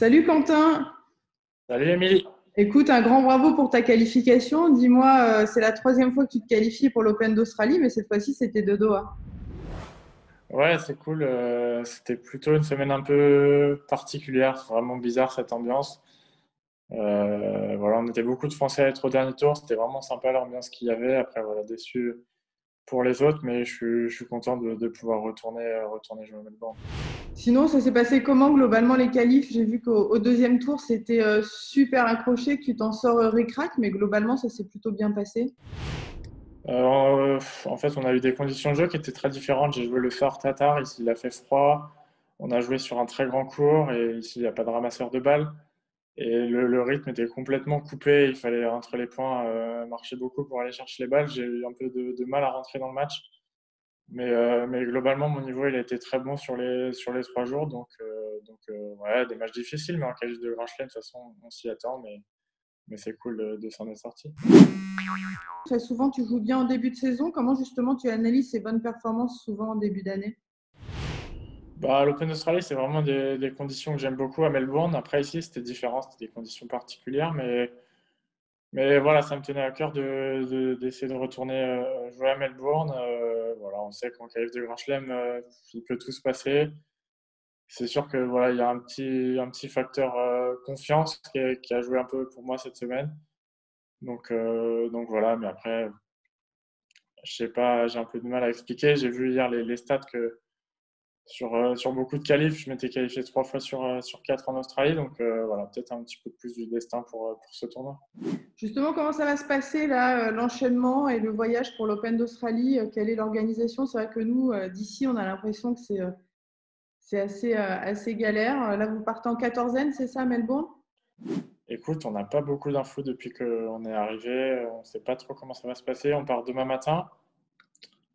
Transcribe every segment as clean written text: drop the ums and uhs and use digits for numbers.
Salut Quentin, Salut Émilie. écoute, un grand bravo pour ta qualification. Dis-moi, c'est la troisième fois que tu te qualifies pour l'Open d'Australie, mais cette fois-ci c'était de Doha. Ouais, c'est cool. C'était plutôt une semaine un peu particulière, c'est vraiment bizarre cette ambiance. Voilà, on était beaucoup de Français à être au dernier tour. C'était vraiment sympa l'ambiance qu'il y avait. Après, voilà, déçu pour les autres, mais je suis content de pouvoir retourner jouer à Melbourne. Sinon, ça s'est passé comment globalement les qualifs? J'ai vu qu'au deuxième tour c'était super accroché, que tu t'en sors ric-rac, mais globalement ça s'est plutôt bien passé. En fait, on a eu des conditions de jeu qui étaient très différentes. J'ai joué le soir Tatar, ici il a fait froid. On a joué sur un très grand court et ici il n'y a pas de ramasseur de balles. Et le rythme était complètement coupé. Il fallait, entre les points, marcher beaucoup pour aller chercher les balles. J'ai eu un peu de mal à rentrer dans le match. Mais globalement, mon niveau, il a été très bon sur les 3 jours. Donc, ouais, des matchs difficiles, mais en qualif de Grand Chelem, de toute façon, on s'y attend. Mais c'est cool de s'en être sorti. Très souvent tu joues bien en début de saison. Comment justement tu analyses ces bonnes performances souvent en début d'année? Bah, l'Open d'Australie, c'est vraiment des conditions que j'aime beaucoup à Melbourne. Après, ici, c'était différent. C'était des conditions particulières. Mais voilà, ça me tenait à cœur d'essayer de retourner jouer à Melbourne. Voilà, on sait qu'en qualif de Grand Chelem, il peut tout se passer. C'est sûr que voilà, il y a un petit facteur confiance qui a joué un peu pour moi cette semaine. Donc voilà, mais après, je sais pas, j'ai un peu de mal à expliquer. J'ai vu hier les stats que sur beaucoup de qualifs, je m'étais qualifié 3 fois sur 4 en Australie. Donc voilà, peut-être un petit peu plus du destin pour ce tournoi. Justement, comment ça va se passer là, l'enchaînement et le voyage pour l'Open d'Australie? Quelle est l'organisation? C'est vrai que nous, d'ici, on a l'impression que c'est assez galère. Là, vous partez en quatorzaine, c'est ça, Melbourne? Écoute, on n'a pas beaucoup d'infos depuis qu'on est arrivé. On ne sait pas trop comment ça va se passer. On part demain matin.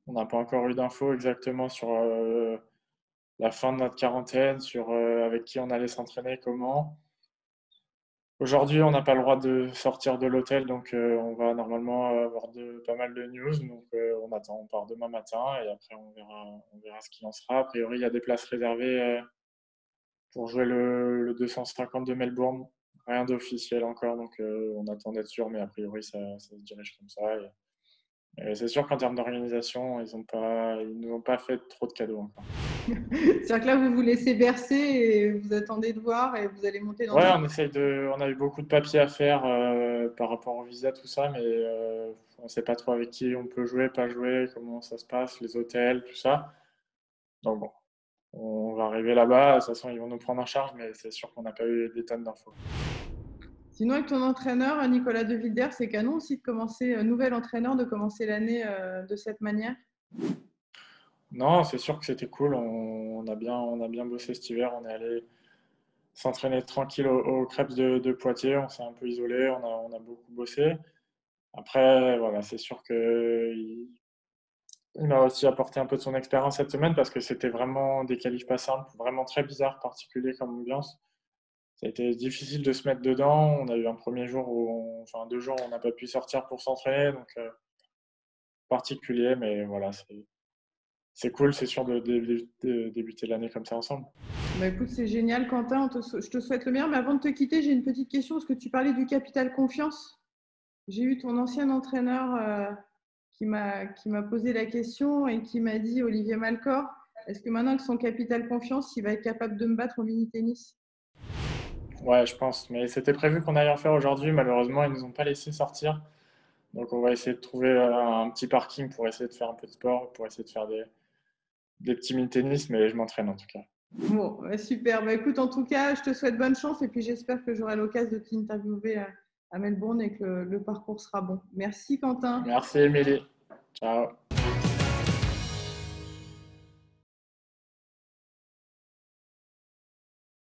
On n'a pas encore eu d'infos exactement sur la fin de notre quarantaine, sur avec qui on allait s'entraîner, comment. Aujourd'hui, on n'a pas le droit de sortir de l'hôtel, donc on va normalement avoir pas mal de news. Donc on attend, on part demain matin et après on verra ce qu'il en sera. A priori, il y a des places réservées pour jouer le 250 de Melbourne. Rien d'officiel encore, donc on attend d'être sûr, mais a priori ça se dirige comme ça. Et c'est sûr qu'en termes d'organisation, ils nous ont pas fait trop de cadeaux encore. C'est-à-dire que là, vous vous laissez bercer et vous attendez de voir et vous allez monter dans Ouais, un... on a eu beaucoup de papiers à faire par rapport au visa, tout ça, mais on sait pas trop avec qui on peut jouer, pas jouer, comment ça se passe, les hôtels, tout ça. Donc bon, on va arriver là-bas. De toute façon, ils vont nous prendre en charge, mais c'est sûr qu'on n'a pas eu des tonnes d'infos. Sinon, avec ton entraîneur, Nicolas De Wilder, c'est canon aussi de commencer, nouvel entraîneur, de commencer l'année de cette manière. Non, c'est sûr que c'était cool. On a bien bossé cet hiver. On est allé s'entraîner tranquille au Crêpes de Poitiers. On s'est un peu isolé. On a beaucoup bossé. Après, voilà, c'est sûr que il m'a aussi apporté un peu de son expérience cette semaine parce que c'était vraiment des qualifs pas simples, vraiment très bizarre, particulier comme ambiance. Ça a été difficile de se mettre dedans. On a eu un premier jour enfin 2 jours où on n'a pas pu sortir pour s'entraîner, donc particulier, mais voilà, c'est cool, c'est sûr de débuter l'année comme ça ensemble. Bah, écoute, c'est génial, Quentin. Je te souhaite le meilleur. Mais avant de te quitter, j'ai une petite question. Parce que tu parlais du capital confiance. J'ai eu ton ancien entraîneur qui m'a posé la question et qui m'a dit, Olivier Malcor, est-ce que maintenant que son capital confiance, il va être capable de me battre au mini-tennis? Ouais, je pense, mais c'était prévu qu'on aille en faire aujourd'hui. Malheureusement, ils nous ont pas laissé sortir. Donc on va essayer de trouver un petit parking pour essayer de faire un peu de sport, pour essayer de faire des petits mini-tennis, mais je m'entraîne en tout cas. Bon, bah, super. Bah, écoute, en tout cas, je te souhaite bonne chance et puis j'espère que j'aurai l'occasion de t'interviewer à Melbourne et que le parcours sera bon. Merci, Quentin. Merci Émilie. Ciao.